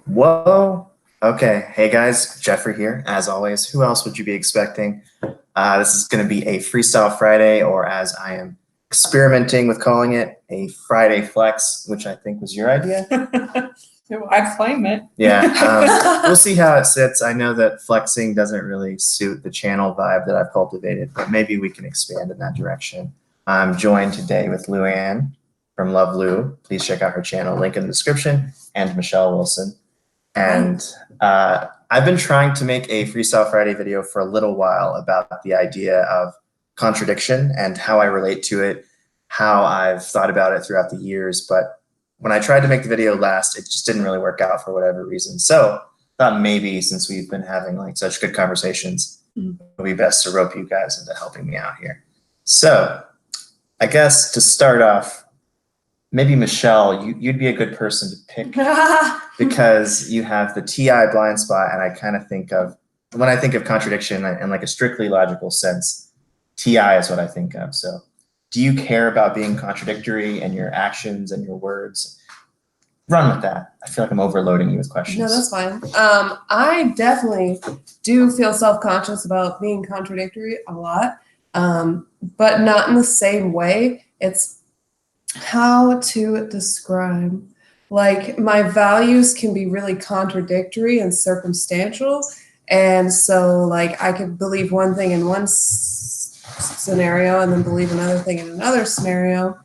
Whoa. Okay. Hey guys, Jeffrey here. As always, who else would you be expecting? This is going to be a Freestyle Friday, or as I am experimenting with calling it, a Friday Flex, which I think was your idea. I claim it. Yeah. We'll see how it sits. I know that flexing doesn't really suit the channel vibe that I've cultivated, but maybe we can expand in that direction. I'm joined today with Luann from Love Lou. Please check out her channel, link in the description, and Michelle Wilson. And I've been trying to make a Freestyle Friday video for a little while about the idea of contradiction and how I relate to it, how I've thought about it throughout the years. But when I tried to make the video last, it just didn't really work out for whatever reason. So I thought maybe since we've been having like such good conversations, it would be best to rope you guys into helping me out here. So I guess to start off, maybe Michelle, you'd be a good person to pick because you have the TI blind spot, and I kind of think of, when I think of contradiction in like a strictly logical sense, TI is what I think of. So do you care about being contradictory in your actions and your words? Run with that. I feel like I'm overloading you with questions. No, that's fine. I definitely do feel self-conscious about being contradictory a lot, but not in the same way. It's how to describe, like, my values can be really contradictory and circumstantial, and so like I could believe one thing in one scenario and then believe another thing in another scenario,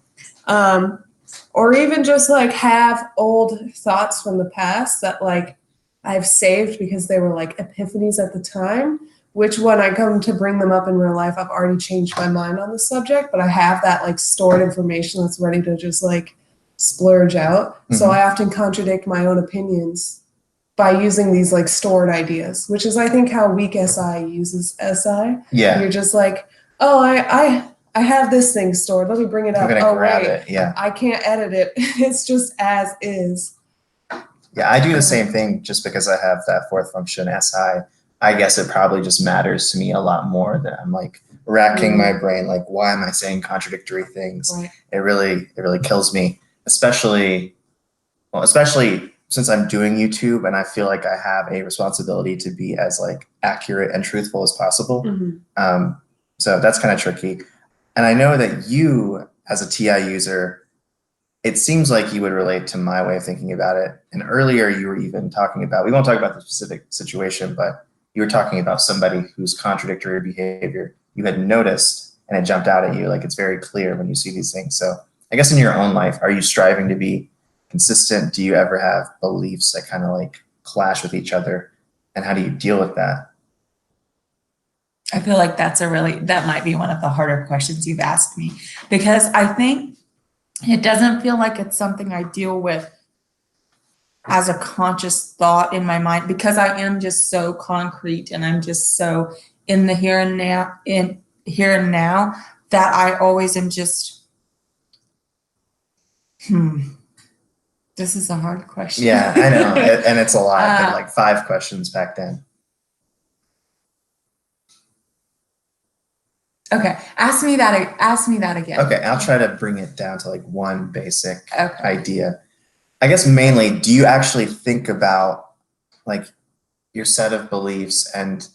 or even just like have old thoughts from the past that like I've saved because they were like epiphanies at the time, which when I come to bring them up in real life, I've already changed my mind on the subject, but I have that like stored information that's ready to just like splurge out. Mm-hmm. So I often contradict my own opinions by using these like stored ideas, which is I think how weak SI uses SI. Yeah. You're just like, oh, I have this thing stored. Let me bring it up. I'm gonna grab it. Yeah. I can't edit it. It's just as is. Yeah, I do the same thing just because I have that fourth function SI. I guess it probably just matters to me a lot more that I'm like racking my brain, like, why am I saying contradictory things? Right. It really kills me, especially since I'm doing YouTube and I feel like I have a responsibility to be as like accurate and truthful as possible. Mm-hmm. So that's kind of tricky. And I know that you, as a TI user, it seems like you would relate to my way of thinking about it. And earlier you were even talking about, we won't talk about the specific situation, but you were talking about somebody whose contradictory behavior you had noticed and it jumped out at you. Like, it's very clear when you see these things. So I guess in your own life, are you striving to be consistent? Do you ever have beliefs that kind of like clash with each other? And how do you deal with that? I feel like that might be one of the harder questions you've asked me, because I think it doesn't feel like it's something I deal with as a conscious thought in my mind, because I am just so concrete and I'm just so in the here and now that I always am just, this is a hard question. Yeah, I know. And it's a lot, but like 5 questions packed in. Okay, ask me that again. Okay, I'll try to bring it down to like one basic idea. I guess mainly, do you actually think about like your set of beliefs and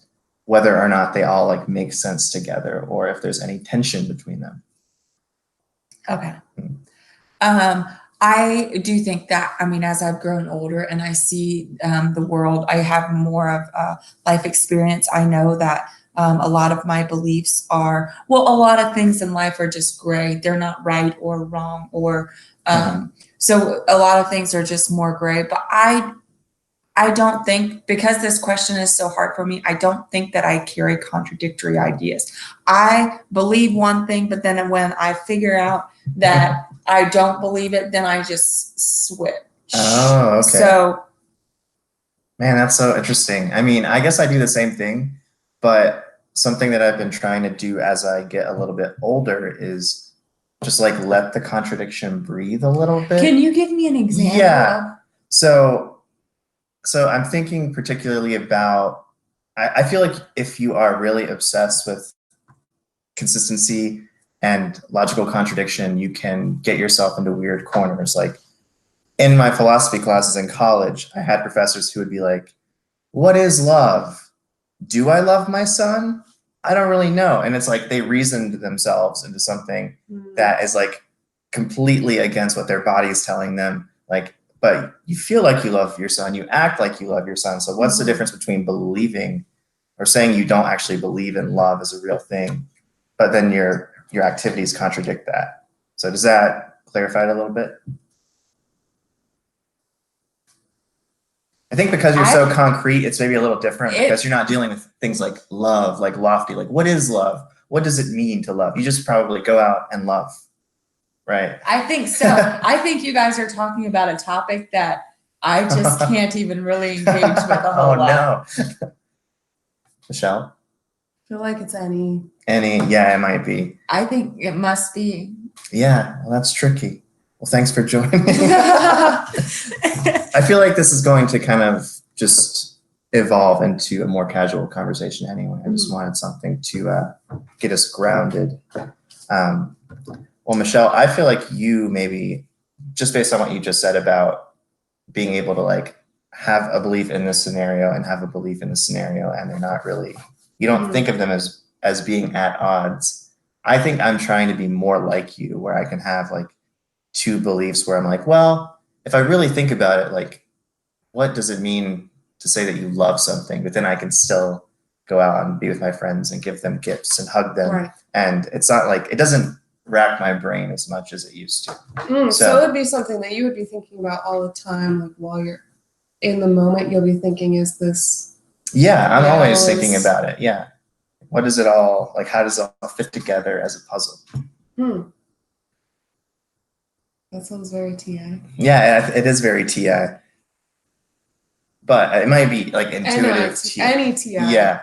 whether or not they all like make sense together, or if there's any tension between them? Okay. I do think that, I mean, as I've grown older and I see the world, I have more of life experience. I know that a lot of my beliefs are, well, a lot of things in life are just gray. They're not right or wrong, or so a lot of things are just more gray. But I don't think, because this question is so hard for me, I don't think that I carry contradictory ideas. I believe one thing, but then when I figure out that I don't believe it, then I just switch. Oh, okay. So, man, that's so interesting. I mean, I guess I do the same thing, but something that I've been trying to do as I get a little bit older is just like let the contradiction breathe a little bit. Can you give me an example? Yeah. So I'm thinking particularly about, I feel like if you are really obsessed with consistency and logical contradiction, you can get yourself into weird corners. Like, in my philosophy classes in college, I had professors who would be like, what is love? Do I love my son? I don't really know. And it's like they reasoned themselves into something that is like completely against what their body is telling them. Like, but you feel like you love your son, you act like you love your son. So what's the difference between believing or saying you don't actually believe in love as a real thing, but then your activities contradict that? So does that clarify it a little bit? I think because you're so concrete, it's maybe a little different because you're not dealing with things like love, like lofty, like what is love? What does it mean to love? You just probably go out and love, right? I think so. I think you guys are talking about a topic that I just can't even really engage with a whole lot. Oh, no. Michelle? I feel like it's any. Yeah, it might be. I think it must be. Yeah, well, that's tricky. Well, thanks for joining me. I feel like this is going to kind of just evolve into a more casual conversation anyway. I just wanted something to get us grounded. Well, Michelle, I feel like you maybe, just based on what you just said about being able to like have a belief in this scenario and have a belief in this scenario, and they're not really, you don't think of them as being at odds. I think I'm trying to be more like you, where I can have like two beliefs where I'm like, well, if I really think about it, like, what does it mean to say that you love something? But then I can still go out and be with my friends and give them gifts and hug them. Right. And it's not like, it doesn't rack my brain as much as it used to. So it would be something that you would be thinking about all the time, like while you're in the moment, you'll be thinking, is this? Yeah, I'm always thinking about it. Yeah. What is it all, like, how does it all fit together as a puzzle? That sounds very TI. Yeah, it is very TI. But it might be like intuitive TI. Any TI. Yeah.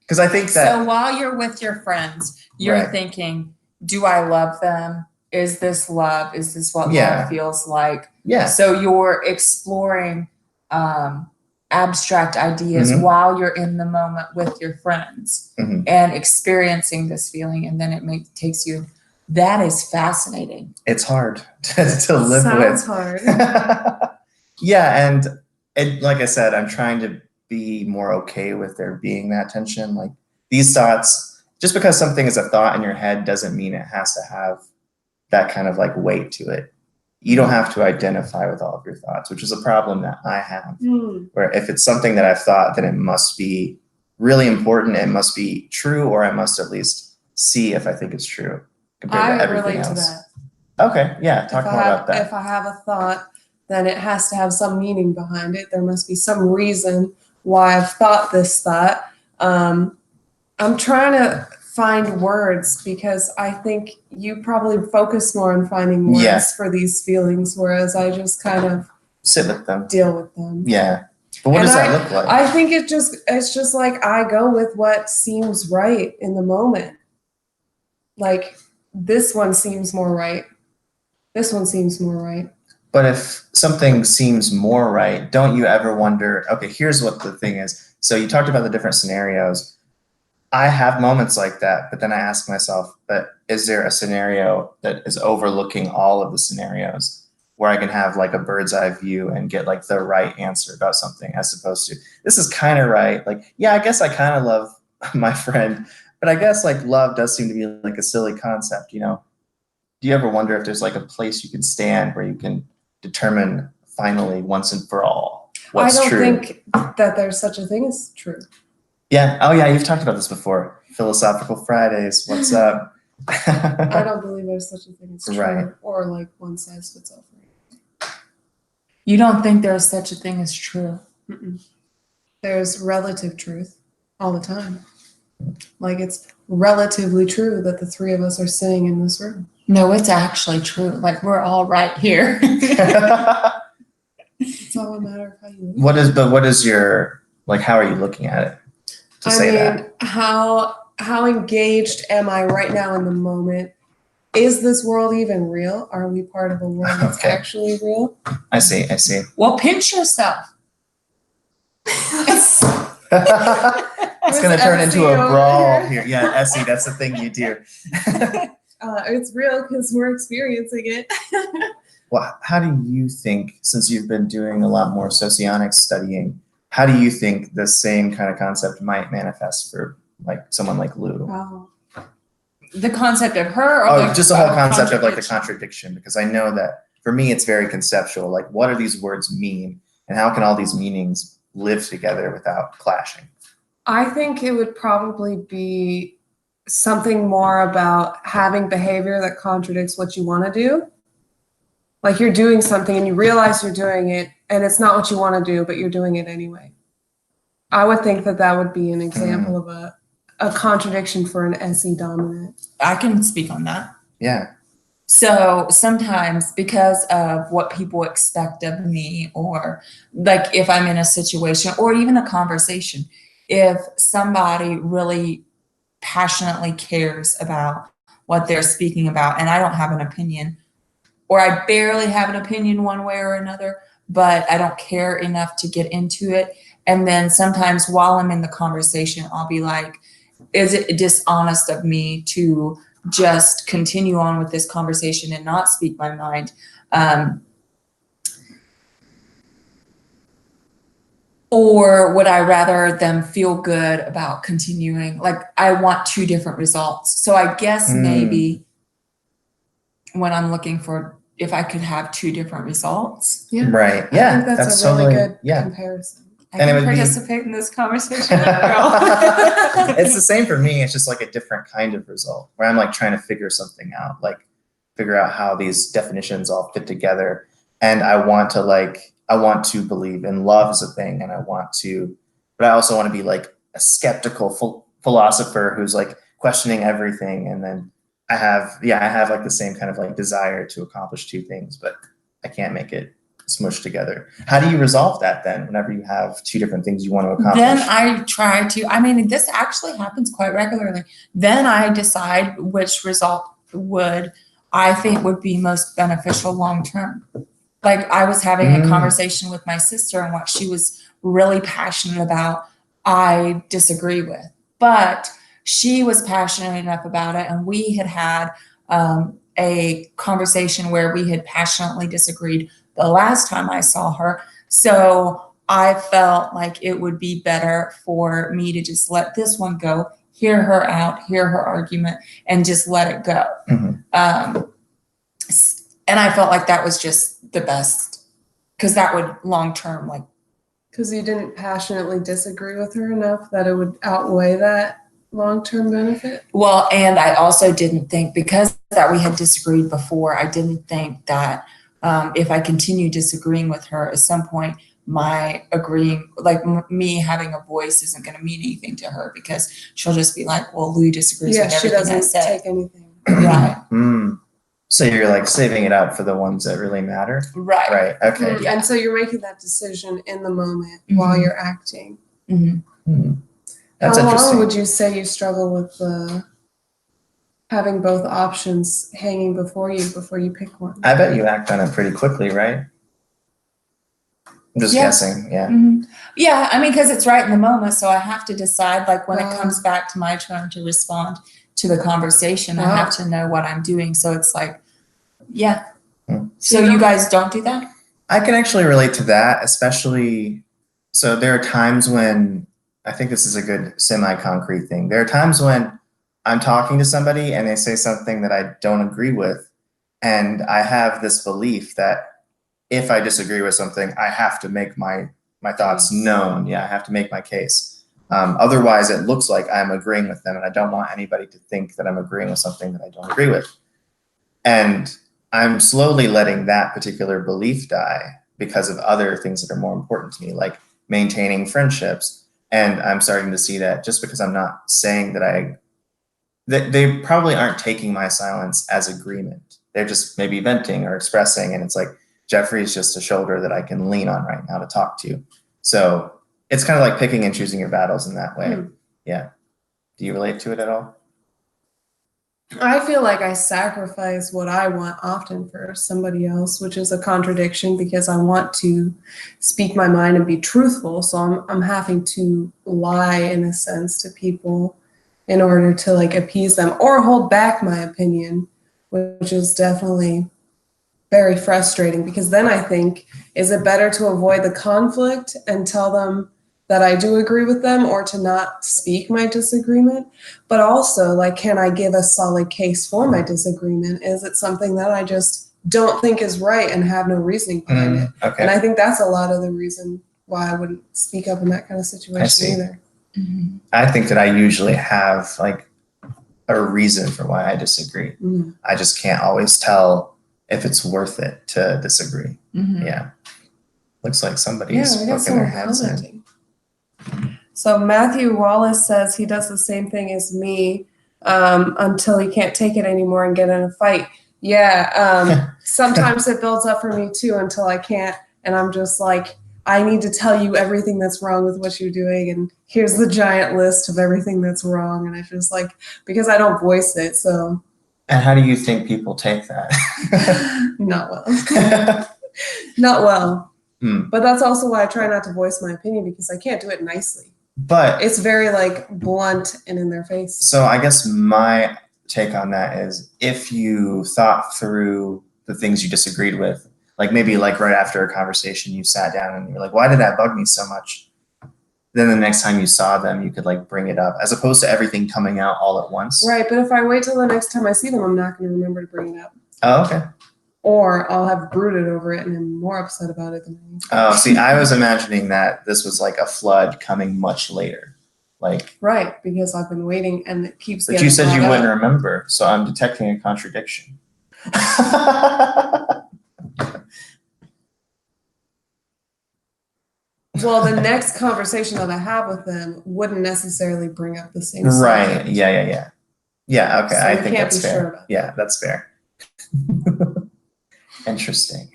Because I think that. So while you're with your friends, you're thinking, do I love them? Is this love? Is this what love feels like? Yeah. So you're exploring abstract ideas while you're in the moment with your friends and experiencing this feeling, and then it takes you. That is fascinating. It's hard to live with. Sounds hard. Yeah, and like I said, I'm trying to be more okay with there being that tension. Like these thoughts, just because something is a thought in your head doesn't mean it has to have that kind of like weight to it. You don't have to identify with all of your thoughts, which is a problem that I have. Where if it's something that I've thought, then it must be really important, it must be true, or I must at least see if I think it's true compared to everything else. To that. Okay, yeah, talk more about that. If I have a thought, then it has to have some meaning behind it. There must be some reason why I've thought this thought. I'm trying to find words because I think you probably focus more on finding words for these feelings, whereas I just kind of sit with them, deal with them. Yeah. But what does that look like? I think it's just like I go with what seems right in the moment. Like this one seems more right. This one seems more right. But if something seems more right, don't you ever wonder, okay, here's what the thing is. So you talked about the different scenarios. I have moments like that, but then I ask myself, but is there a scenario that is overlooking all of the scenarios where I can have like a bird's eye view and get like the right answer about something, as opposed to, this is kind of right. Like, yeah, I guess I kind of love my friend, but I guess like love does seem to be like a silly concept, you know? Do you ever wonder if there's like a place you can stand where you can determine finally once and for all what's true? I don't think that there's such a thing as true. Yeah. Oh, yeah. You've talked about this before. Philosophical Fridays. What's up? I don't believe there's such a thing as true, right. Or like one size fits all. You don't think there's such a thing as true? There's relative truth all the time. Like it's relatively true that the three of us are sitting in this room. No, it's actually true. Like we're all right here. It's all a matter of how you look. What is your, like, how are you looking at it to say that? How engaged am I right now in the moment? Is this world even real? Are we part of a world that's actually real? I see. Well, pinch yourself. It's going to turn into a brawl here. Yeah, Essie, that's the thing you do. It's real because we're experiencing it. well, how do you think, since you've been doing a lot more socionics studying, how do you think the same kind of concept might manifest for like someone like Lou? Wow. The concept of her, or Oh, just the whole concept of like the contradiction? contradiction, because I know that for me it's very conceptual. Like, what do these words mean, and how can all these meanings live together without clashing? I think it would probably be something more about having behavior that contradicts what you want to do. Like you're doing something and you realize you're doing it and it's not what you want to do, but you're doing it anyway. I would think that that would be an example of a contradiction for an SE dominant. I can speak on that. Yeah. So sometimes because of what people expect of me, or like if I'm in a situation or even a conversation, if somebody really passionately cares about what they're speaking about and I don't have an opinion, or I barely have an opinion one way or another, but I don't care enough to get into it. And then sometimes while I'm in the conversation, I'll be like, is it dishonest of me to just continue on with this conversation and not speak my mind? Or would I rather them feel good about continuing? Like I want two different results. So I guess maybe when I'm looking for if I could have two different results. Yeah. Right. I Yeah. think that's a really good comparison. I And it can would be- participate in this conversation. It's the same for me. It's just like a different kind of result where I'm like trying to figure something out, like figure out how these definitions all fit together. And I want to believe in love as a thing, and but I also want to be like a skeptical philosopher who's like questioning everything. And then I have like the same kind of like desire to accomplish two things, but I can't make it smushed together. How do you resolve that then whenever you have two different things you want to accomplish? Then I try to, I mean, this actually happens quite regularly. Then I decide which result I think would be most beneficial long-term. Like I was having a conversation with my sister, and what she was really passionate about, I disagree with, but she was passionate enough about it. And we had a conversation where we had passionately disagreed the last time I saw her. So I felt like it would be better for me to just let this one go, hear her out, hear her argument, and just let it go. And I felt like that was just the best, because that would long-term, like. Because you didn't passionately disagree with her enough that it would outweigh that long-term benefit? Well, and I also didn't think, because that we had disagreed before, I didn't think that if I continue disagreeing with her, at some point, my agreeing, like me having a voice isn't going to mean anything to her, because she'll just be like, well, Lou disagrees with everything I said. Yeah, she doesn't take anything. Right. So you're like saving it up for the ones that really matter? Right. Right. Okay. Yeah. And so you're making that decision in the moment while you're acting. That's How long interesting. would you say you struggle with having both options hanging before you pick one? I bet you act on it pretty quickly, right? I'm just guessing. Yeah. Yeah, I mean, because it's right in the moment, so I have to decide, like when it comes back to my turn to respond to the conversation, I have to know what I'm doing. So it's like, yeah. So you guys don't do that? I can actually relate to that, especially, so there are times when, I think this is a good semi-concrete thing. There are times when I'm talking to somebody and they say something that I don't agree with, and I have this belief that if I disagree with something, I have to make my thoughts known. Yeah, I have to make my case. Otherwise, it looks like I'm agreeing with them, and I don't want anybody to think that I'm agreeing with something that I don't agree with. And I'm slowly letting that particular belief die because of other things that are more important to me, like maintaining friendships. And I'm starting to see that just because I'm not saying that they probably aren't taking my silence as agreement. They're just maybe venting or expressing, and it's like, Jeffrey's just a shoulder that I can lean on right now to talk to. So it's kind of like picking and choosing your battles in that way. Yeah. Do you relate to it at all? I feel like I sacrifice what I want often for somebody else, which is a contradiction, because I want to speak my mind and be truthful. So I'm having to lie in a sense to people in order to like appease them or hold back my opinion, which is definitely very frustrating, because then I think, is it better to avoid the conflict and tell them that I do agree with them, or to not speak my disagreement? But also, like, can I give a solid case for my disagreement? Is it something that I just don't think is right and have no reasoning behind it? Okay. And I think that's a lot of the reason why I wouldn't speak up in that kind of see. situation either. Mhm. I think that I usually have like a reason for why I disagree. Mhm. I just can't always tell if it's worth it to disagree. Mhm. Yeah. Looks like somebody's we got poking their someone heads in. commenting. So Matthew Wallace says he does the same thing as me until he can't take it anymore and get in a fight. Yeah, sometimes it builds up for me too until I can't, and I'm just like, I need to tell you everything that's wrong with what you're doing, and here's the giant list of everything that's wrong, and I just like, because I don't voice it, so. And how do you think people take that? Not well. Not well. Hmm. But that's also why I try not to voice my opinion, because I can't do it nicely. But It's very like blunt and in their face. so I guess my take on that is, if you thought through the things you disagreed with, like maybe like right after a conversation you sat down and you're like, why did that bug me so much? Then the next time you saw them, you could like bring it up, as opposed to everything coming out all at once. Right, but if I wait till the next time I see them, I'm not going to remember to bring it up. Oh, okay. Or I'll have brooded over it and am more upset about it than I need to. Oh, see, I was imagining that this was like a flood coming much later. Like, right, because I've been waiting and it keeps but getting you said you brought wouldn't up. remember, so I'm detecting a contradiction. Well, the next conversation that I have with them wouldn't necessarily bring up the same Right. subject. Yeah. Yeah, okay. So I you think can't that's be fair. sure about Yeah, that's fair. Interesting.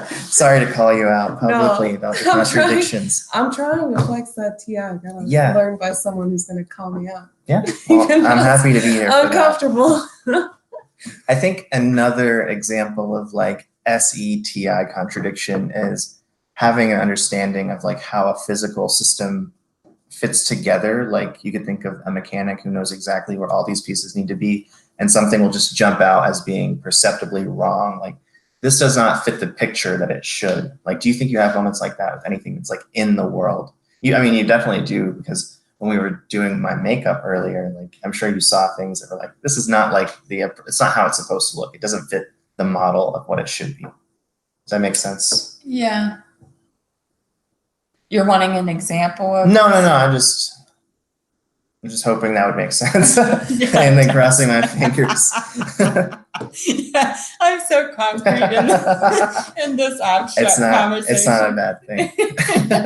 Sorry to call you out publicly about the I'm trying. contradictions. I'm trying to flex that TI. I gotta Yeah. learn by someone who's gonna call me out. Yeah, well, Even I'm though happy to be here for that. uncomfortable. I think another example of like SETI contradiction is having an understanding of like how a physical system fits together. Like you could think of a mechanic who knows exactly where all these pieces need to be, and something will just jump out as being perceptibly wrong. Like, this does not fit the picture that it should. Like, do you think you have moments like that with anything that's like in the world? I mean, you definitely do, because when we were doing my makeup earlier, like I'm sure you saw things that were like, this is not like it's not how it's supposed to look. It doesn't fit the model of what it should be. Does that make sense? Yeah. You're wanting an example of? No. I'm just hoping that would make sense. And then crossing my fingers. Yeah, I'm so concrete in this abstract conversation. It's not a bad thing.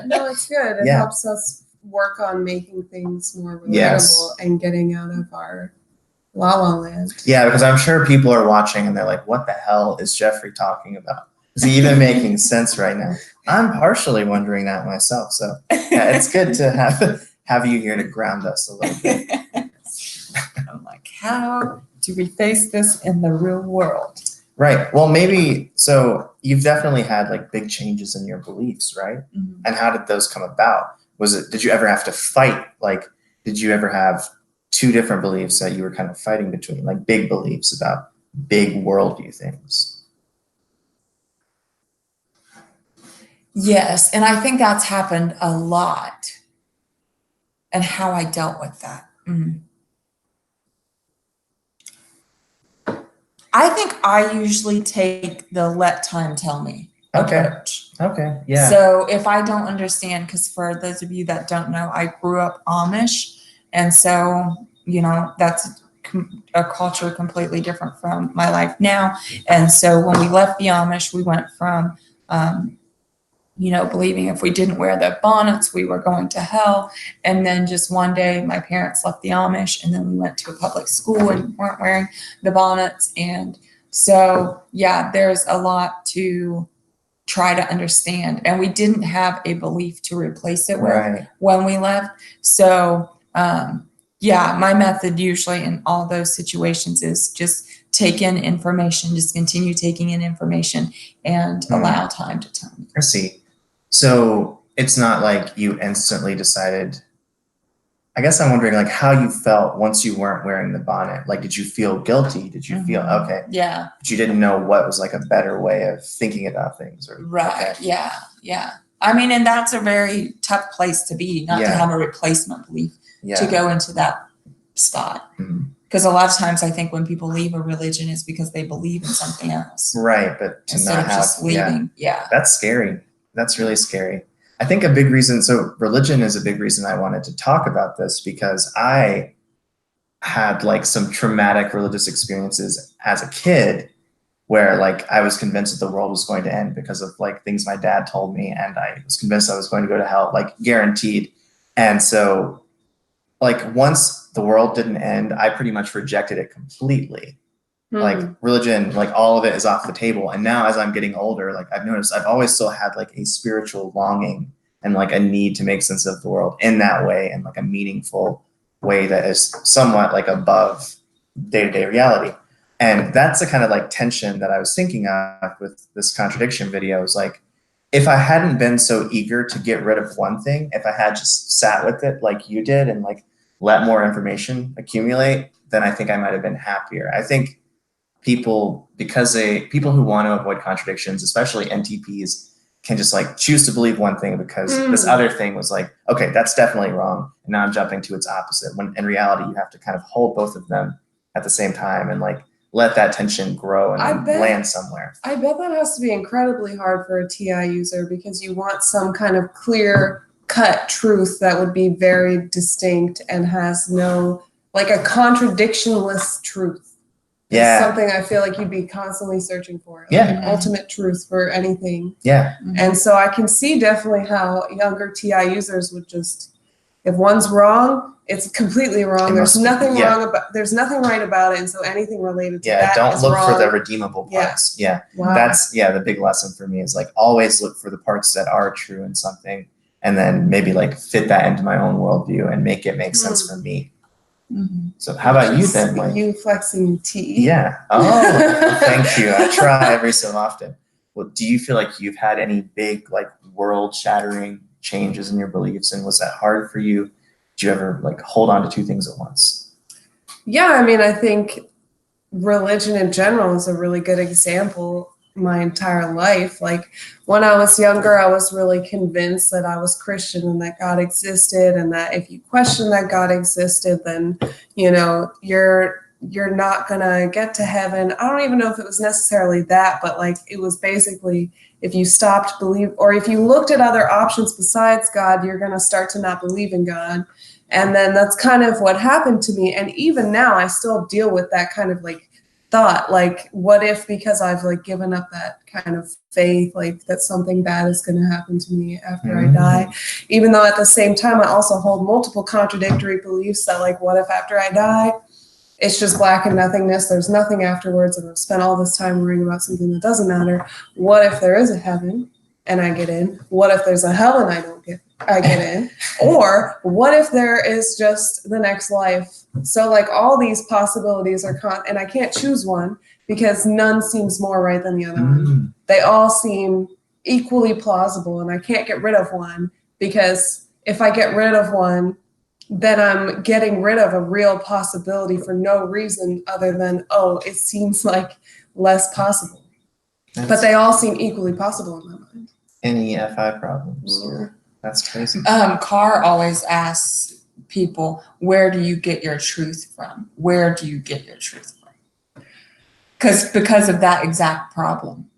No, it's good. It helps us work on making things more relatable and getting out of our la la land. Yeah, because I'm sure people are watching and they're like, what the hell is Jeffrey talking about? Is he even making sense right now? I'm partially wondering that myself. So yeah, it's good to have you here to ground us a little bit. I'm like, how do we face this in the real world? Right. Well, maybe, so you've definitely had like big changes in your beliefs, right? Mm-hmm. And how did those come about? Did you ever have to fight? Like, did you ever have two different beliefs that you were kind of fighting between, like big beliefs about big worldview things? Yes, and I think that's happened a lot, and how I dealt with that. I think I usually take the let time tell me approach. Okay, yeah. So if I don't understand, because for those of you that don't know, I grew up Amish, and so, that's a culture completely different from my life now. And so when we left the Amish, we went from believing if we didn't wear the bonnets, we were going to hell. And then just one day, my parents left the Amish, and then we went to a public school and weren't wearing the bonnets. And so, yeah, there's a lot to try to understand. And we didn't have a belief to replace it with when we left. So, my method usually in all those situations is just take in information, just continue taking in information and allow time to tell me. I see. So it's not like you instantly decided I guess I'm wondering like how you felt once you weren't wearing the bonnet. Like, did you feel guilty? Did you feel okay? Yeah. But you didn't know what was like a better way of thinking about things, or Right. okay. Yeah. Yeah. I mean, and that's a very tough place to be, not to Yeah. have a replacement belief Yeah. to go into that spot. Mhm. Because a lot of times I think when people leave a religion it's because they believe in something else. Right, but to Instead not of have just leaving. Yeah. that's scary. That's really scary. I think a big reason, so religion is a big reason I wanted to talk about this, because I had like some traumatic religious experiences as a kid where like I was convinced that the world was going to end because of like things my dad told me, and I was convinced I was going to go to hell, like guaranteed. And so like once the world didn't end, I pretty much rejected it completely. Like religion, like all of it is off the table. And now as I'm getting older, like I've noticed I've always still had like a spiritual longing and like a need to make sense of the world in that way, and like a meaningful way that is somewhat like above day-to-day reality. And that's the kind of like tension that I was thinking of with this contradiction video, is like, if I hadn't been so eager to get rid of one thing, if I had just sat with it like you did and like let more information accumulate, then I think I might have been happier. I think people who want to avoid contradictions, especially NTPs, can just like choose to believe one thing because this other thing was like, okay, that's definitely wrong, and now I'm jumping to its opposite, when in reality you have to kind of hold both of them at the same time and like let that tension grow and then land somewhere. I bet that has to be incredibly hard for a TI user, because you want some kind of clear cut truth that would be very distinct and has no, like a contradictionless truth. Yeah. Something I feel like you'd be constantly searching for. Yeah. Like ultimate truth for anything. Yeah. And so I can see definitely how younger TI users would just, if one's wrong, it's completely wrong. There's nothing wrong about, there's nothing right about it. And so anything related to that don't is look wrong. for the redeemable parts. Yeah. Wow. That's the big lesson for me is like always look for the parts that are true in something, and then maybe like fit that into my own worldview and make it make sense for me. So how about you then? Like, you flexing T. Yeah. Oh, thank you. I try every so often. Well, do you feel like you've had any big like world-shattering changes in your beliefs, and was that hard for you? Did you ever like hold on to two things at once? Yeah, I mean, I think religion in general is a really good example. My entire life, like when I was younger, I was really convinced that I was Christian and that God existed, and that if you question that God existed, then you're not gonna get to heaven. I don't even know if it was necessarily that, but like it was basically, if you stopped believe, or if you looked at other options besides God, you're gonna start to not believe in God. And then that's kind of what happened to me. And even now I still deal with that kind of like thought, like what if, because I've like given up that kind of faith, like that something bad is going to happen to me after I die, even though at the same time I also hold multiple contradictory beliefs that like, what if after I die it's just black and nothingness, there's nothing afterwards, and I've spent all this time worrying about something that doesn't matter. What if there is a heaven and I get in? What if there's a hell and I get in? Or what if there is just the next life? So like all these possibilities are and I can't choose one, because none seems more right than the other one. They all seem equally plausible, and I can't get rid of one, because if I get rid of one, then I'm getting rid of a real possibility for no reason other than, oh, it seems like less possible. But they all seem equally possible in my mind. Any FI problems? That's crazy. Carr always asks people, where do you get your truth from? Where do you get your truth from? Because of that exact problem.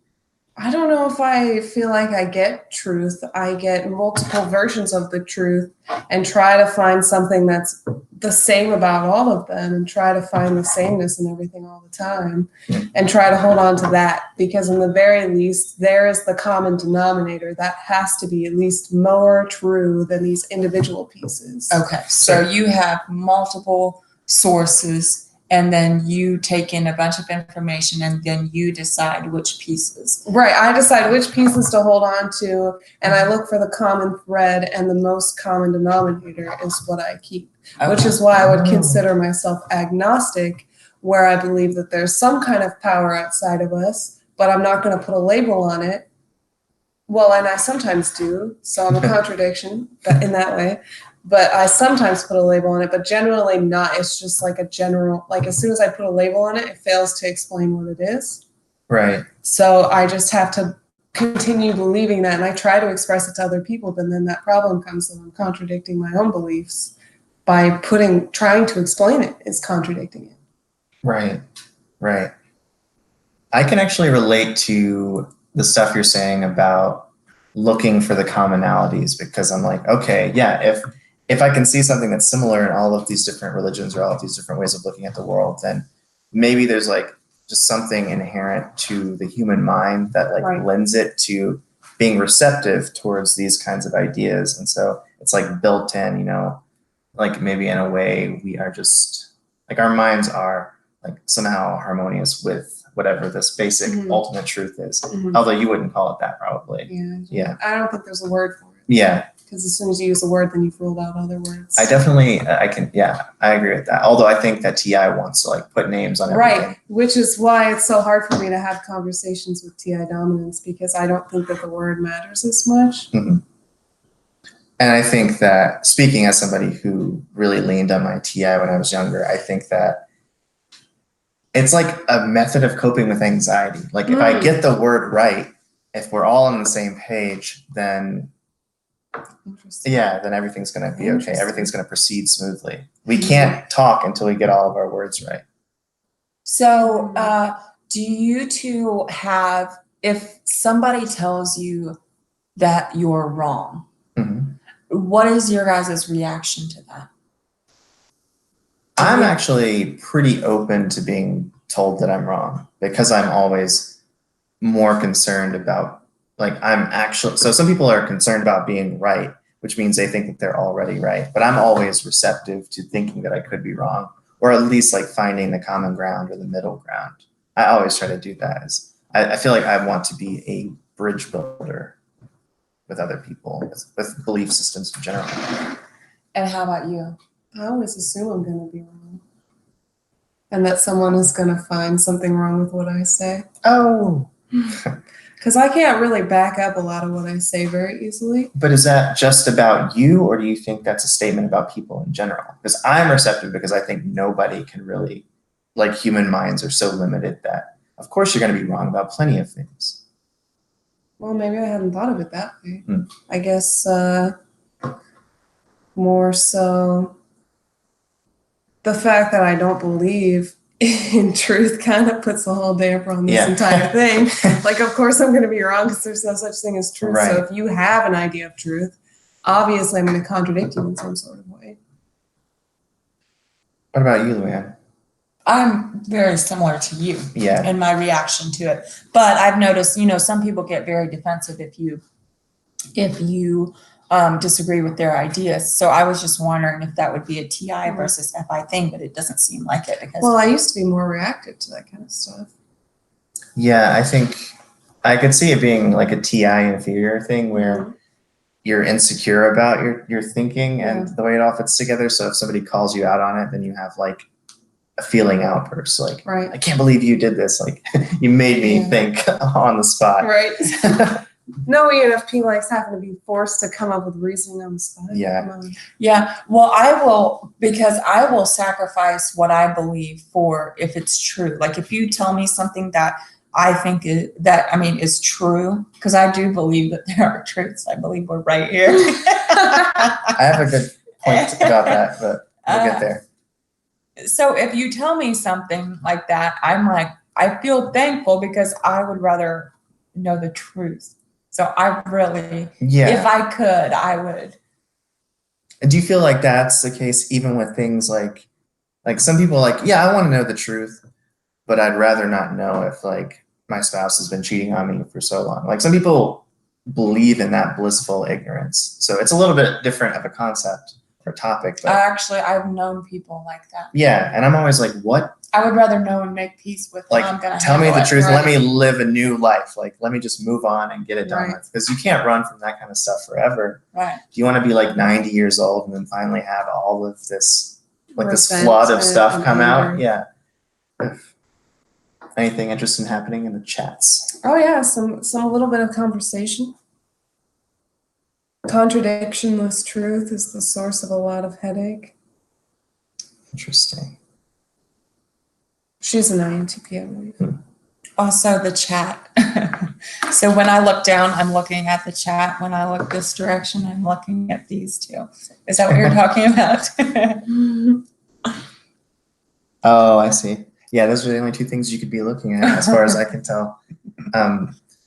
I don't know if I feel like I get truth. I get multiple versions of the truth and try to find something that's the same about all of them, and try to find the sameness in everything all the time, and try to hold on to that, because in the very least, there is the common denominator that has to be at least more true than these individual pieces. Okay, so you have multiple sources, and then you take in a bunch of information, and then you decide which pieces. Right, I decide which pieces to hold on to, and I look for the common thread, and the most common denominator is what I keep, which is why I would consider myself agnostic, where I believe that there's some kind of power outside of us, but I'm not going to put a label on it. Well, and I sometimes do, so I'm a contradiction in that way. but I sometimes put a label on it, but generally not. It's just like a general, like as soon as I put a label on it, it fails to explain what it is. Right. So I just have to continue believing that, and I try to express it to other people, but then that problem comes that I'm contradicting my own beliefs by trying to explain it is contradicting it. Right. Right. I can actually relate to the stuff you're saying about looking for the commonalities, because I'm like, okay, yeah, if I can see something that's similar in all of these different religions or all of these different ways of looking at the world, then maybe there's like just something inherent to the human mind that like Right. lends it to being receptive towards these kinds of ideas. And so it's like built in, you know, like maybe in a way we are just like our minds are like somehow harmonious with whatever this basic ultimate truth is. Although you wouldn't call it that probably. Yeah. I don't think there's a word for it. Yeah. Because as soon as you use a word, then you've ruled out other words. I definitely, I agree with that. Although I think that TI wants to like put names on everything. Right, which is why it's so hard for me to have conversations with TI dominance, because I don't think that the word matters as much. Mm-hmm. And I think that, speaking as somebody who really leaned on my TI when I was younger, I think that it's like a method of coping with anxiety. Like if I get the word right, if we're all on the same page, then then everything's going to be okay. Everything's going to proceed smoothly. We can't talk until we get all of our words right. So do you two have, if somebody tells you that you're wrong, what is your guys' reaction to that? I'm actually pretty open to being told that I'm wrong, because I'm always more concerned about, like, so some people are concerned about being right, which means they think that they're already right. But I'm always receptive to thinking that I could be wrong, or at least like finding the common ground or the middle ground. I always try to do that. I feel like I want to be a bridge builder with other people, with belief systems in general. And how about you? I always assume I'm going to be wrong. And that someone is going to find something wrong with what I say. Oh. Because I can't really back up a lot of what I say very easily. But is that just about you, or do you think that's a statement about people in general? Because I'm receptive, because I think nobody can really, like, human minds are so limited that, of course, you're going to be wrong about plenty of things. Well, maybe I hadn't thought of it that way. I guess more so the fact that I don't believe in truth kind of puts a whole damper on this entire thing. Like, of course I'm going to be wrong, because there's no such thing as truth. Right. So if you have an idea of truth, obviously I'm going to contradict you in some sort of way. What about you, Luann? I'm very similar to you in my reaction to it. But I've noticed, you know, some people get very defensive if you disagree with their ideas. So I was just wondering if that would be a TI versus FI thing, but it doesn't seem like it. Because well, I used to be more reactive to that kind of stuff. Yeah, I think I could see it being like a TI inferior thing, where you're insecure about your thinking and the way it all fits together. So if somebody calls you out on it, then you have like a feeling outburst, like, I can't believe you did this. Like, you made me think on the spot. Right. No ENFP likes having to be forced to come up with reasoning on the spot. Yeah. Well, I will sacrifice what I believe for if it's true. Like, if you tell me something that I think is true, because I do believe that there are truths. I believe we're right here. I have a good point about that, but we'll get there. So if you tell me something like that, I'm like, I feel thankful, because I would rather know the truth. So I really, if I could, I would. And do you feel like that's the case even with things like some people are like, I want to know the truth, but I'd rather not know if like my spouse has been cheating on me for so long. Like, some people believe in that blissful ignorance. So it's a little bit different of a concept or topic. But actually, I've known people like that. Yeah, and I'm always like, what? I would rather know and make peace with like, how I'm gonna tell me the truth. Right. Let me live a new life. Like, let me just move on and get it done with. Because you can't run from that kind of stuff forever. Right. Do you want to be like 90 years old and then finally have all of this, like this flood of stuff come out? Yeah. Anything interesting happening in the chats? Oh yeah, some little bit of conversation. Contradictionless truth is the source of a lot of headache. Interesting. She's an INTP, I believe. Also the chat. So when I look down, I'm looking at the chat. When I look this direction, I'm looking at these two. Is that what you're talking about? Oh, I see. Yeah, those are the only two things you could be looking at, as far as I can tell.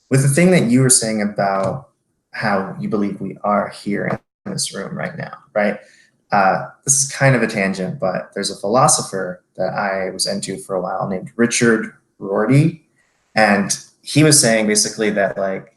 With the thing that you were saying about how you believe we are here in this room right now, right? This is kind of a tangent, but there's a philosopher that I was into for a while named Richard Rorty, and he was saying basically that like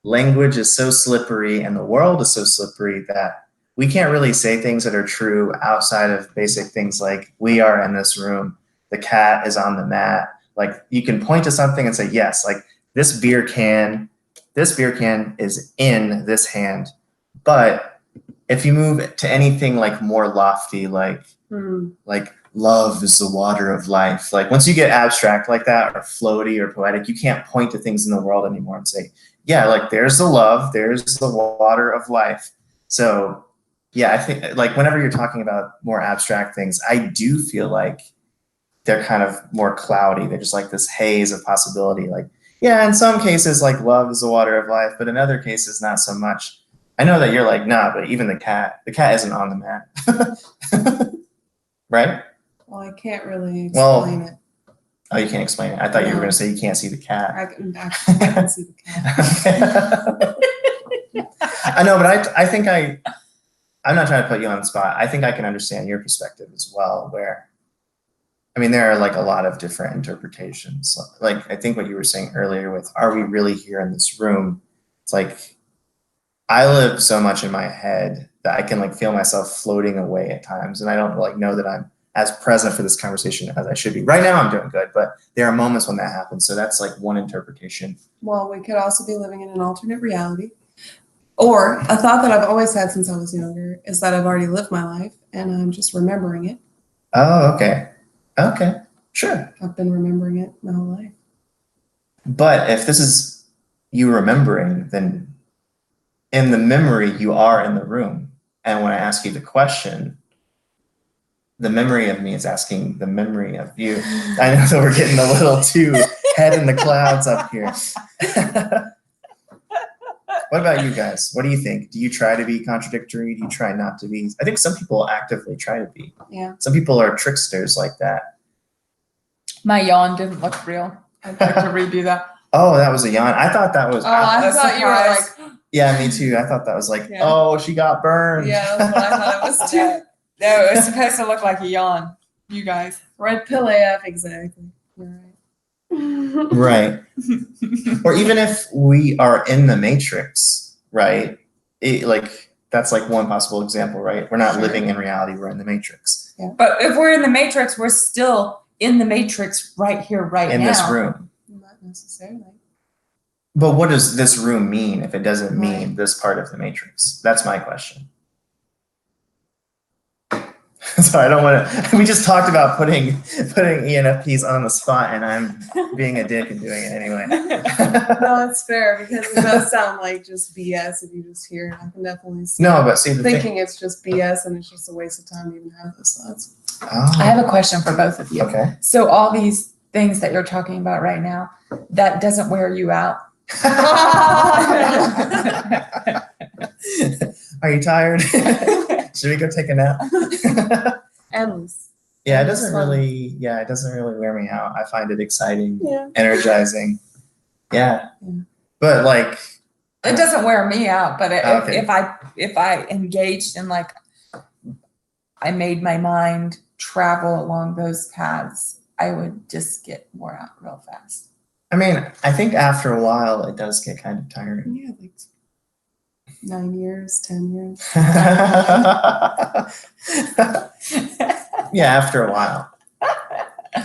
language is so slippery and the world is so slippery that we can't really say things that are true outside of basic things like we are in this room, the cat is on the mat. Like you can point to something and say, yes, like this beer can is in this hand. But if you move to anything like more lofty, like love is the water of life. Like once you get abstract like that or floaty or poetic, you can't point to things in the world anymore and say, yeah, like there's the love, there's the water of life. So yeah, I think like whenever you're talking about more abstract things, I do feel like they're kind of more cloudy. They're just like this haze of possibility. Like, yeah, in some cases, like love is the water of life, but in other cases, not so much. I know that you're like, nah, but even the cat isn't on the mat. Right? Well, I can't really explain it. Oh, you can't explain it. I thought you were going to say you can't see the cat. I can see the cat. I know, but I think I'm not trying to put you on the spot. I think I can understand your perspective as well, where, I mean, there are like a lot of different interpretations. Like, I think what you were saying earlier with, are we really here in this room? It's like, I live so much in my head that I can like feel myself floating away at times. And I don't like know that I'm as present for this conversation as I should be. Right now I'm doing good, but there are moments when that happens. So that's like one interpretation. Well, we could also be living in an alternate reality. Or a thought that I've always had since I was younger is that I've already lived my life and I'm just remembering it. Oh, okay. Okay, sure. I've been remembering it my whole life. But if this is you remembering, then in the memory, you are in the room. And when I ask you the question, the memory of me is asking the memory of you. I know that we're getting a little too head in the clouds up here. What about you guys? What do you think? Do you try to be contradictory? Do you try not to be? I think some people actively try to be. Yeah. Some people are tricksters like that. My yawn didn't look real. I'd like to redo that. Oh, that was a yawn. I thought that was. Oh, I thought you were like. Yeah, me too. I thought that was like, Yeah. oh, she got burned. Yeah, that's what I thought it was too. No, it was supposed to look like a yawn. You guys. Red pill AF, exactly. You're right. Right. Or even if we are in the matrix, right? Like that's like one possible example, right? We're not living in reality, we're in the matrix. Yeah. But if we're in the matrix, we're still in the matrix right here, right now. In this room. Not necessarily. But what does this room mean if it doesn't mean Right. this part of the matrix? That's my question. So I don't want to, we just talked about putting ENFPs on the spot and I'm being a dick and doing it anyway. No, it's fair because it does sound like just BS if you just hear it. I can definitely see No, but see the thinking it's just BS and it's just a waste of time to even have those thoughts. Oh, I have a question for both of you. okay. So all these things that you're talking about right now, that doesn't wear you out? Are you tired? Should we go take a nap? Endless. Yeah, it doesn't really wear me out. I find it exciting, Yeah. energizing. Yeah. Yeah. But like It doesn't wear me out, but Okay. if I engaged in like, I made my mind travel along those paths, I would just get wore out real fast. I mean, I think after a while it does get kind of tiring. Yeah, like 9 years, 10 years. Yeah, after a while.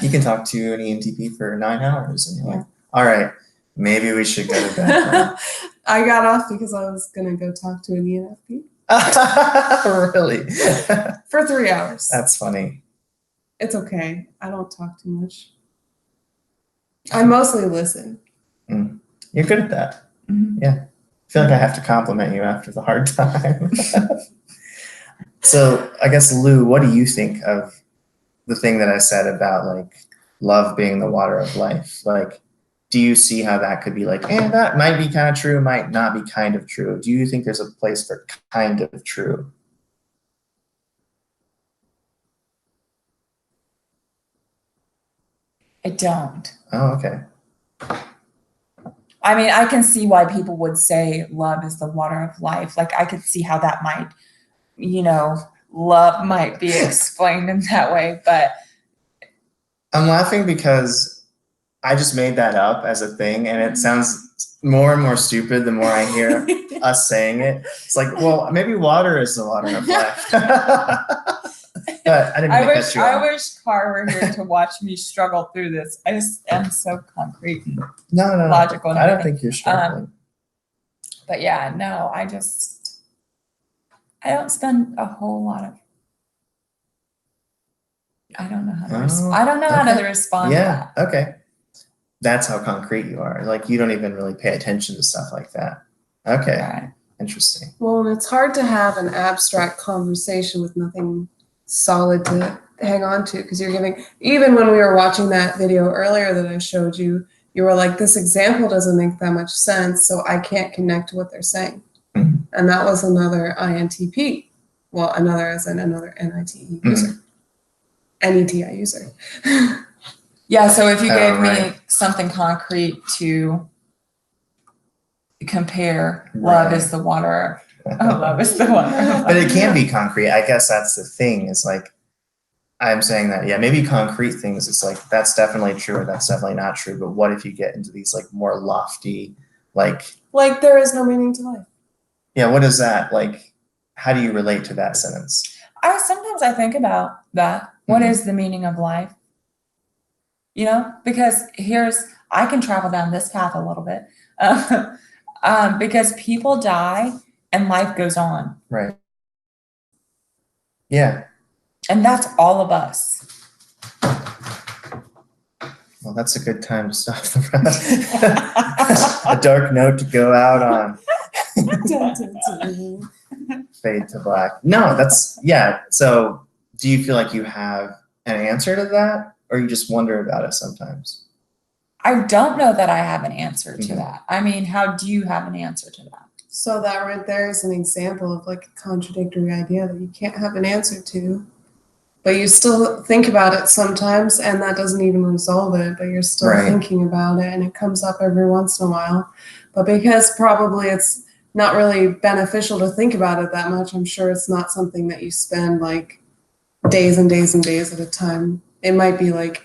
You can talk to an ENTP for 9 hours and you're like, all right, maybe we should go to bed now. I got off because I was going to go talk to an ENFP Really? for 3 hours. That's funny. It's okay. I don't talk too much. I mostly listen. You're good at that. Mhm. Yeah. feel like I have to compliment you after the hard time. So I guess, Lou, what do you think of the thing that I said about like love being the water of life? Like, do you see how that could be like, that might be kind of true, might not be kind of true? Do you think there's a place for kind of true? I don't. Oh, okay. I mean, I can see why people would say love is the water of life. Like, I could see how that might, love might be explained in that way. But I'm laughing because I just made that up as a thing, and it sounds more and more stupid the more I hear us saying it. It's like, well, maybe water is the water of life. But I didn't mean to cut you off. I wish Carr were here to watch me struggle through this. I just am so concrete and No, logical. And I don't everything. think you're struggling. But yeah, no, I don't spend a whole lot of. I don't know how to. I don't know how to respond. Yeah. To that. Okay. That's how concrete you are. Like, you don't even really pay attention to stuff like that. Okay. Right. Interesting. Well, and it's hard to have an abstract conversation with nothing solid to hang on to, because you're giving, even when we were watching that video earlier that I showed you, you were like, this example doesn't make that much sense, so I can't connect to what they're saying. Mm-hmm. And that was another INTP. Well, another as in another NITE user. NETI user. Yeah, so if you gave me something concrete to compare, love is the water. Love is the water. But it can be concrete. I guess that's the thing. Is like, I'm saying that, yeah, maybe concrete things, it's like, that's definitely true or that's definitely not true. But what if you get into these like more lofty, like there is no meaning to life? Yeah, what is that? Like, how do you relate to that sentence? Sometimes I think about that. What is the meaning of life? Because I can travel down this path a little bit. Because people die and life goes on. Right. Yeah. And that's all of us. Well, that's a good time to stop the rest. A dark note to go out on. Fade to black. No, yeah. So do you feel like you have an answer to that, or you just wonder about it sometimes? I don't know that I have an answer to that. I mean, how do you have an answer to that? So that right there is an example of like a contradictory idea that you can't have an answer to, but you still think about it sometimes, and that doesn't even resolve it, but you're still thinking about it, and it comes up every once in a while. But because probably it's not really beneficial to think about it that much, I'm sure it's not something that you spend like days and days and days at a time. It might be like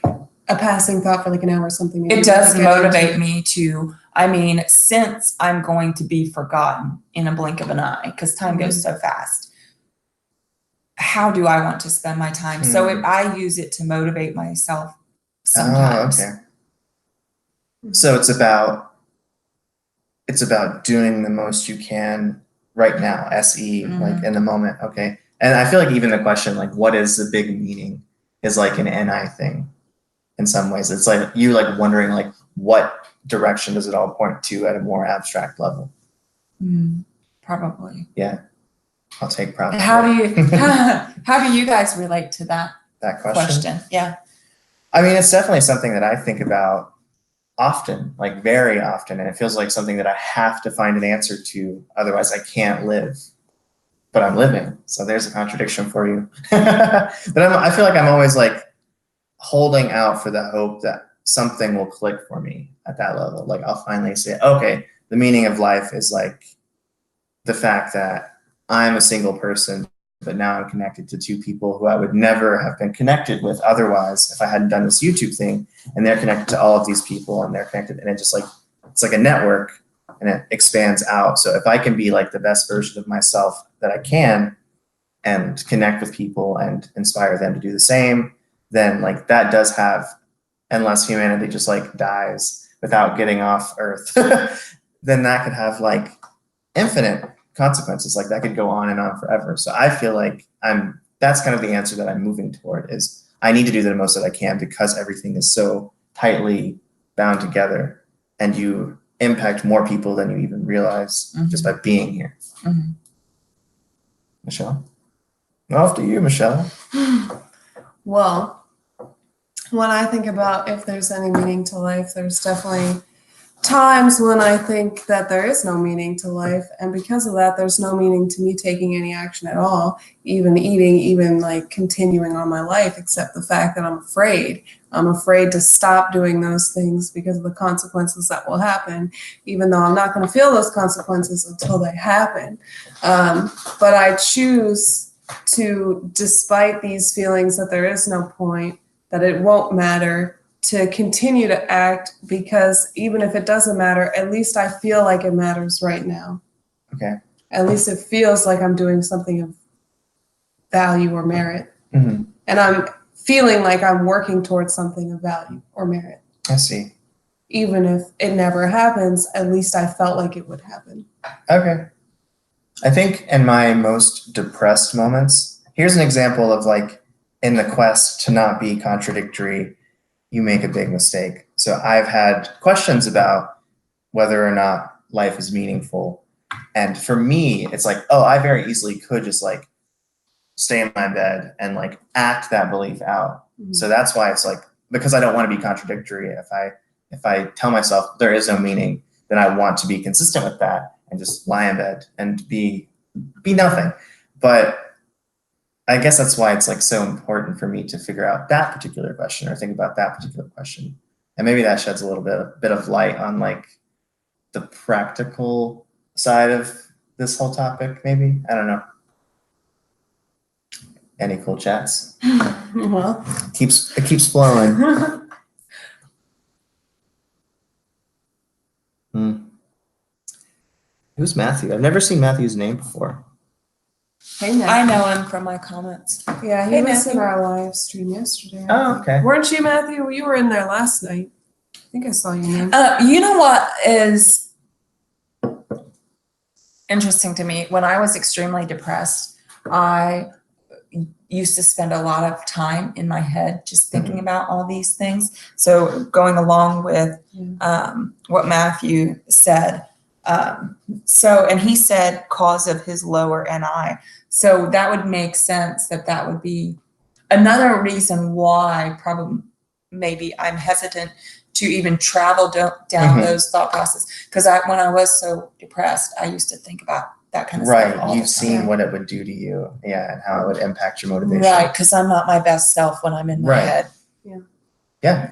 a passing thought for like an hour or something. It does motivate me to, since I'm going to be forgotten in a blink of an eye, because time goes so fast, how do I want to spend my time? So I use it to motivate myself sometimes. Oh, okay. So it's about doing the most you can right now, SE, like in the moment. Okay. And I feel like even the question, like, what is the big meaning, is like an NI thing in some ways. It's like you like wondering like, what direction does it all point to at a more abstract level? Probably. Yeah. I'll take props. How do you guys relate to that question? Yeah. I mean, it's definitely something that I think about often, like very often, and it feels like something that I have to find an answer to, otherwise I can't live. But I'm living, so there's a contradiction for you. But I feel like I'm always like holding out for the hope that something will click for me at that level. Like I'll finally say, okay, the meaning of life is like the fact that I'm a single person, but now I'm connected to two people who I would never have been connected with otherwise if I hadn't done this YouTube thing, and they're connected to all of these people, and they're connected, and it just like, it's like a network, and it expands out. So if I can be like the best version of myself that I can and connect with people and inspire them to do the same, then like that does have, unless humanity just like dies without getting off Earth, then that could have like infinite consequences. Like that could go on and on forever. So I feel like that's kind of the answer that I'm moving toward, is I need to do the most that I can, because everything is so tightly bound together, and you impact more people than you even realize just by being here. Michelle? After you, Michelle. Well, when I think about if there's any meaning to life, there's definitely times when I think that there is no meaning to life. And because of that, there's no meaning to me taking any action at all, even eating, even like continuing on my life, except the fact that I'm afraid. I'm afraid to stop doing those things because of the consequences that will happen, even though I'm not going to feel those consequences until they happen. But I choose to, despite these feelings that there is no point, that it won't matter, to continue to act, because even if it doesn't matter, at least I feel like it matters right now. Okay. At least it feels like I'm doing something of value or merit. And I'm feeling like I'm working towards something of value or merit. I see. Even if it never happens, at least I felt like it would happen. Okay. I think in my most depressed moments, here's an example of like in the quest to not be contradictory, you make a big mistake. So I've had questions about whether or not life is meaningful. And for me, it's like, oh, I very easily could just like stay in my bed and like act that belief out. So that's why it's like, because I don't want to be contradictory. If I tell myself there is no meaning, then I want to be consistent with that and just lie in bed and be nothing. But I guess that's why it's like so important for me to figure out that particular question or think about that particular question. And maybe that sheds a little bit of light on like the practical side of this whole topic, maybe. I don't know. Any cool chats? Well, It keeps flowing. Who's Matthew? I've never seen Matthew's name before. hey, Matthew. I know him from my comments. Yeah, he Hey, was in Matthew. our live stream yesterday. Oh, okay. Weren't you, Matthew? You were in there last night. I think I saw your name. You know what is interesting to me? When I was extremely depressed, I used to spend a lot of time in my head just thinking about all these things. So going along with what Matthew said, and he said cause of his lower NI. So that would make sense that would be another reason why probably maybe I'm hesitant to even travel down those thought processes. Because when I was so depressed, I used to think about that kind of stuff. Right. You've seen what it would do to you. Yeah. And how it would impact your motivation. Right. Because I'm not my best self when I'm in my head. Yeah.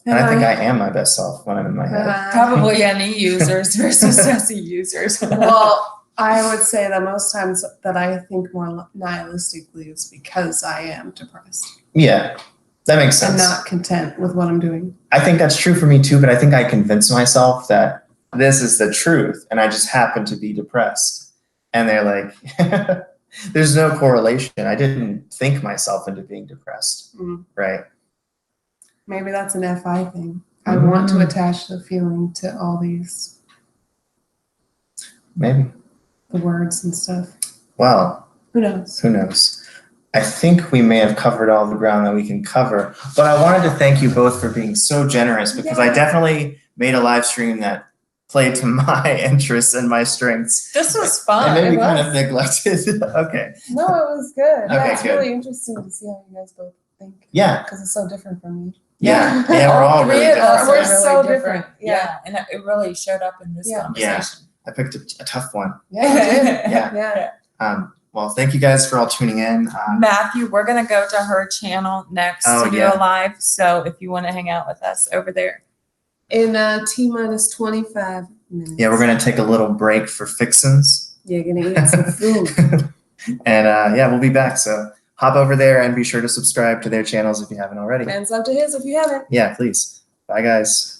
And I think I am my best self when I'm in my head. Probably NE users versus SE users. Well, I would say that most times that I think more nihilistically is because I am depressed. Yeah. That makes sense. And not content with what I'm doing. I think that's true for me too, but I think I convinced myself that this is the truth and I just happen to be depressed. And they're like, there's no correlation. I didn't think myself into being depressed, right? Maybe that's an FI thing. I want to attach the feeling to all these. Maybe. The words and stuff. Well. Who knows? Who knows? I think we may have covered all the ground that we can cover, but I wanted to thank you both for being so generous because I definitely made a live stream that played to my interests and my strengths. This was fun. And maybe kind of neglected. Okay. No, it was good. Okay, Yeah, it's good. really interesting to see how you guys both think. Yeah. Because it's so different from me. Yeah. Yeah, we're all really different. We're We're so so different. Yeah, and it really showed up in this conversation. I picked a tough one. Yeah, you did. Yeah. Well, thank you guys for all tuning in. Matthew, we're going to go to her channel next to do a live. So if you want to hang out with us over there. In T-minus 25 minutes. Yeah, we're going to take a little break for fixins. Yeah, gonna eat some food. And we'll be back. So hop over there and be sure to subscribe to their channels if you haven't already. Hands up to his if you haven't. Yeah, please. Bye, guys.